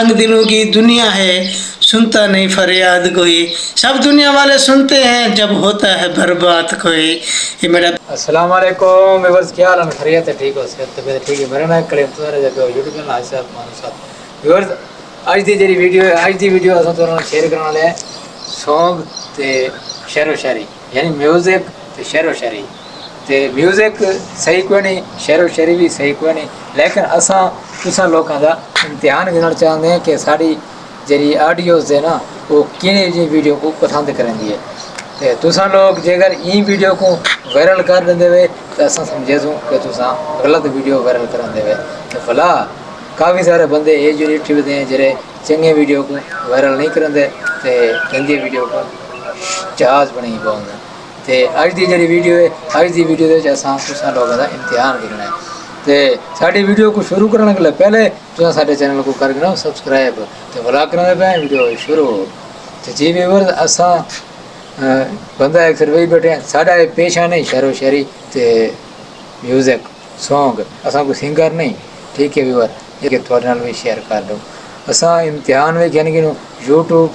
तंग दिलों की दुनिया है, सुनता नहीं फरियाद कोई। सब दुनिया वाले सुनते हैं जब होता है बर्बाद कोई। ये मेरा अस्सलाम वालेकुम व्यूअर्स, क्या हाल है? खैरियत है? ठीक हो? सेहत तबीयत ठीक है? मेरा नाम कलीम तुम्हारे जब यूट्यूब चैनल आज से आपके साथ व्यूअर्स आज दी जी वीडियो है। आज दी वीडियो असां तुहां नाल शेयर करने वाले हैं सॉन्ग ते शेरो शायरी, यानी म्यूजिक ते शेरो शायरी। ते म्यूजिक सही कोई नहीं, शेरो शायरी भी सही कोई नहीं, लेकिन असां तुसां लोकां दा इम्तिहान गिनना चाहते हैं कि साड़ी जी ऑडियोज़ है ना वो किने जी वीडियो को पसंद करेंदी है। तो तुसां लोग जेकर ई वीडियो को वायरल कर देंदे वे तो असां समझे सूं कि तुसां गलत वीडियो वायरल करांदे वे। तो भला काफ़ी सारे बंदे ये जो यूट्यूब दे जेरे चंगे वीडियो को वायरल नहीं करांदे ते गंदी वीडियो को जहाज बनी पाउंदे। ते अज दी जी वीडियो है, अज दी वीडियो दे असां तुसां लोगों दा इम्तिहान गिनना है। तो साड़ी वीडियो को शुरू करने के लिए पहले तुसां साडे चैनल को कर गिनो सब्सक्राइब तो भला करांदे पे वीडियो शुरू। तो जी व्यूअर्स असां बंदा अक्सर वही बैठे हैं, साढ़ा पेशा नहीं शेरो शायरी ते म्यूजिक सॉन्ग, असा कोई सिंगर नहीं, ठीक है व्यूअर, ये थोड़े नाल भी शेयर कर दूँ। असा इम्तिहान में यानी कि यूट्यूब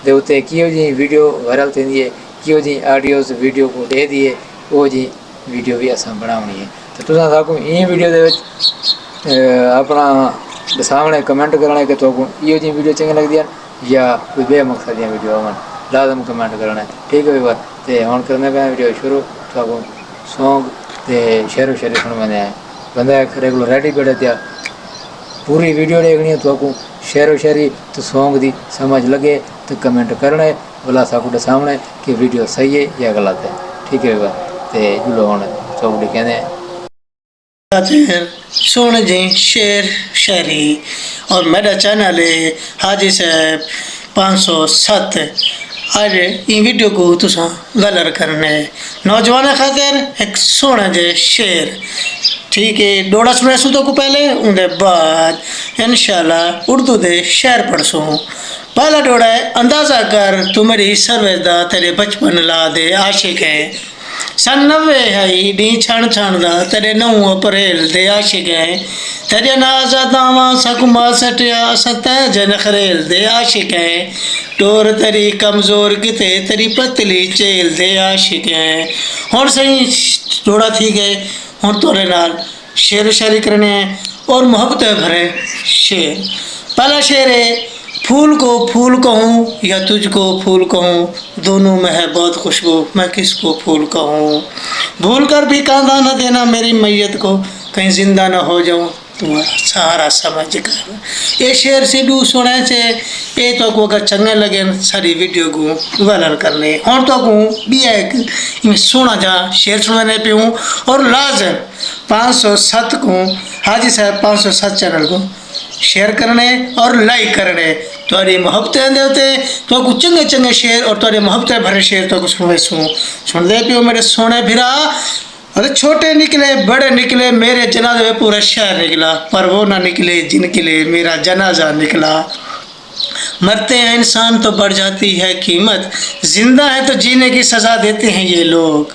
के उत्ते कियो जी वीडियो वायरल थी है, कियो जी ऑडियोज़ वीडियो को दे दिए वो जी वीडियो भी असा बनानी है। तो तुसां साकू ई वीडियो दे अपना सामने कमेंट करना है कि तो यो जी वीडियो चंगी लगती है या कोई बेमकसद वीडियो आवन लाजम कमेंट करना है, ठीक है भाई बात। तो हम करने पे वीडियो शुरू तो सॉन्ग तो शेरो शायरी सुनवाने आए बंदा रेगुलर रेडी बैठे थे। पूरी वीडियो देखनी है तो शेरो शायरी तो सॉन्ग दी समझ लगे तो कमेंट करना है बोला साकू सामने कि वीडियो सही है या गलत है, ठीक है बात। तो जुलो हम चौकड़ी कहते हैं सुन जी शेर शायरी और मेरा चैनल है हाजी साहब 507। आज ये वीडियो को तुसा गलर करने नौजवान खातिर एक सोना जे शेर, ठीक है। डोड़ा सुने सू तो को पहले उनके बाद इंशाल्लाह उर्दू दे शेर पढ़सू। पहला डोड़ा है अंदाज़ा कर तू मेरी सरवेदा तेरे बचपन ला दे आशिक है। सन 90 है डी छण छण दा तेरे 9 अप्रैल दे आशिक है। तेरे नाज़ दावा सकुमा सटिया सत जन खरेल दे आशिक है। टोर तेरी कमज़ोर किते तेरी पतली चेल दे आशिक है। हुण सही थोड़ा थी गए, हुण तोरे नाल शेर शायरी करने हैं और मोहब्बत भरे शेर। पहला शेर है फूल को फूल कहूँ या तुझको फूल कहूँ, दोनों में है बहुत खुशबू, मैं किसको फूल कहूँ। भूल कर भी कांधा न देना मेरी मैयत को, कहीं जिंदा न हो जाऊँ तुम्हारा सहारा समझ कर। ये शेर से भी सुने से ये तो को अगर चंगे लगे सारी वीडियो को वायरल करने और तो को भी एक सोना जा शेर सुनाने पे हूँ और लाजम 507 को हाजी साहब 507 चैनल को शेयर करने और लाइक करने। तुम्हारी मोहब्बतें देते तो कुछ चंगे चंगे शेर और तुम्हारी मोहब्बतें भरे शेर तो कुछ सुन दे पियो मेरे सोने भिरा। अरे छोटे निकले बड़े निकले मेरे जनाजे में पूरा शहर निकला, पर वो ना निकले जिनके लिए मेरा जनाजा निकला। मरते हैं इंसान तो बढ़ जाती है कीमत, जिंदा है तो जीने की सज़ा देते हैं ये लोग।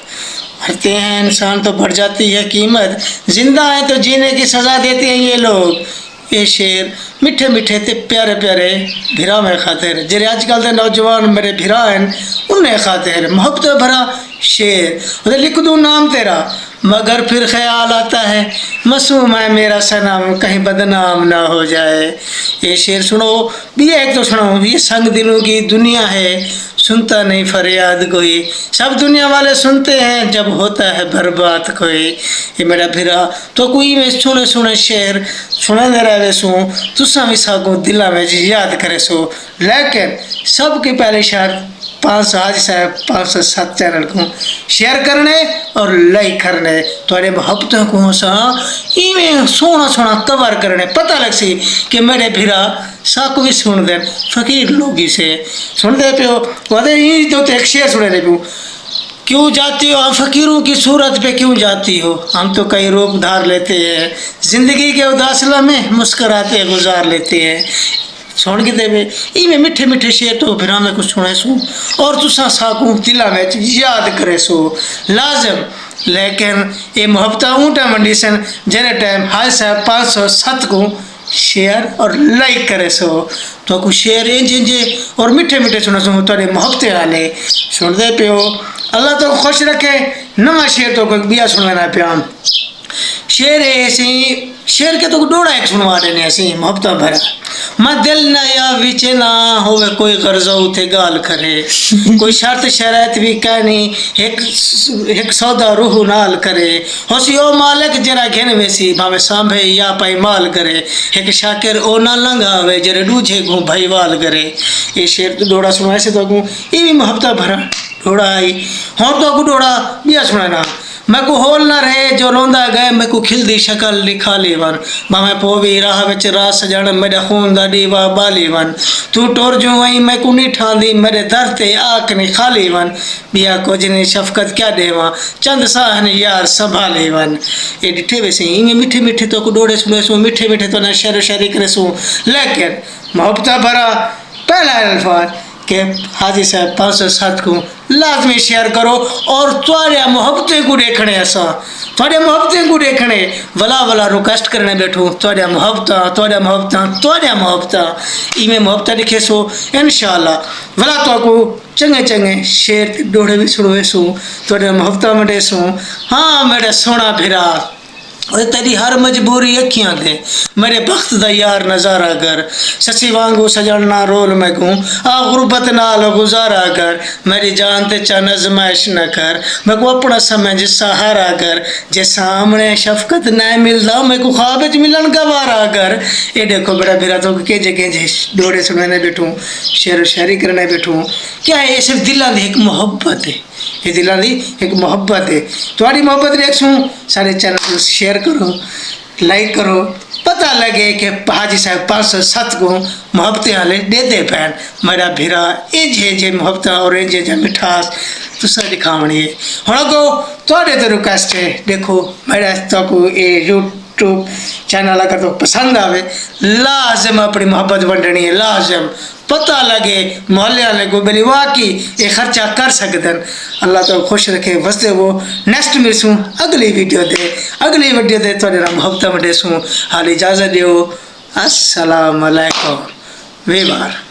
मरते हैं इंसान तो बढ़ जाती है कीमत, जिंदा है तो जीने की सज़ा देते हैं ये लोग। ये शेर मिठे मिठे ते प्यारे प्यारे भिरा में खातिर जेरे आजकल के नौजवान मेरे भिरा हैं उन्हें खातिर मोहब्बत भरा शेर। लिख दूँ नाम तेरा मगर फिर ख्याल आता है मासूम है मेरा सनम कहीं बदनाम ना हो जाए। ये शेर सुनो भी एक तो सुनो, ये संग दिलों की दुनिया है, सुनता नहीं फरियाद कोई। सब दुनिया वाले सुनते हैं जब होता है बर्बाद कोई। ये मेरा भिरा तो कोई में सुने सुने शेर सुने दे रहे सू तुसा भी सागो दिला में याद करे सो। लेकिन सबके पहले शर्त 507 चैनल को शेयर करने और लाइक करने, थोड़े मोहब्बतों को सा इवें सोना सोना कवर करने पता लग सी कि मेरे भिरा साकू भी सुन दे फकीर लोगी से सुन दे पियो वदे ही तो एक शेर सुने दे पियो। क्यों जाती हो हम फकीरों की सूरत पे क्यों जाती हो, हम तो कई रूप धार लेते हैं, जिंदगी के उदासला में मुस्कराते गुजार लेते हैं। सुन के देवे इवें मिठे मिठे शेर तो फिर में कुछ सुने सू और तुसा साकू दिला में याद करे सो लाजम। लेकिन ये मोहब्बत ऊँटा मंडी सन जरे टाइम हाय साहब 507 को شیئر اور لائک کرے سو تو کو شیئر انجے اور میٹھے میٹھے سنا سو تھوڑے محبت والے سن دے پیو اللہ تو خوش رکھے نواں شعر تو کوئی بیا سنانا پیا شعر ایسی شعر کے تو ڈوڑا ایک سنوا دینے ایسی محبت بھرا میں دل نہ یا وچ نہ ہوئے کوئی غرضہ اتھے گال کرے کوئی شرط شرائط بھی کہنی ایک سودا روح نال کرے ہوسی او مالک جرا گھن ویسی بھاوے سانبھے یا پائی مال کرے ایک شاکر او نہ لنگاوے جرے ڈوجھے گھوں بھائی وال کرے یہ شعر تو ڈوڑا سنوائے سے تو گھوں یہ بھی محبت بھرا ڈوڑا آئی ہوں تو ڈوڑا بیا سنانا میں کو ہول نہ رہے جو روندا گئے میں کو کھل دی شکل لکھا لی ون میں پووی راہ وچ راہ سجن میرے خون دا ڈیوا بالی ون تو ٹور جو وئی میں کو نہیں ٹھاندی میرے در تے آک نہیں خالی ون بیا کو جنی شفقت کیا دیواں چند ساہن یار سنبھالی ون یہ ڈٹھے ویسے انہیں میٹھے میٹھے تو کو ڈوڑے سنے سو میٹھے میٹھے تو نہ شعر و شاعری کرے سو لیکن محبت بھرا پہلا الفاظ کہ حاجی صاحب 507 کو لازمی شیئر کرو اور تھوڑے محبتیں کو دیکھنے ایسا تھوڑے محبتیں کو دیکھنے ولا ریکویسٹ کرنے بیٹھو تھوڑے محبت میں محبت لکھے سو انشاءاللہ ولا تو کو چنگے شعر ڈوڑے بھی سنوے سو تھوڑے محبت مڈے سو ہاں میرے سونا بھرا تیری ہر مجبوری اکھیاں دے میرے بخت دا یار نظارہ کر سچی وانگو سجڑنا رول میں گوں آ غربت نال گزارا کر میری جان تے چا نزمائش نہ کر میں کو اپنا سمجھ سہارا کر جے سامنے شفقت نہ ملدا میں کو خواب وچ ملن گوارا کر اے دیکھو بڑا بھرا تو کہ ڈوڑے سننے بیٹھوں شعر و شاعری کرنے بیٹھوں کیا ہے یہ صرف دلاں دی ایک محبت ہے یہ دلاں دی ایک محبت ہے تھوڑی محبت دیکھوں سارے چینل کو شیئر کرو لائک کرو پتہ لگے کہ حاجی صاحب 507 کو محبتیں والے دے دے پین میرا بھیرا انجے محبت اور انجے مٹھاس تسا دکھاونی ہے ہوں کو تھوڑے تو ریکویسٹ ہے دیکھو میرا تو کو یہ یوٹیوب چینل اگر تو پسند آئے لازم اپنی محبت ونڈنی ہے لازم پتہ لگے محلے والے کو بلی واقعی یہ خرچہ کر سکتے اللہ تو خوش رکھے وستے وہ نیکسٹ ملسوں اگلی ویڈیو دے تو محبت وڈے سوں حال اجازت دیو السلام علیکم وی بار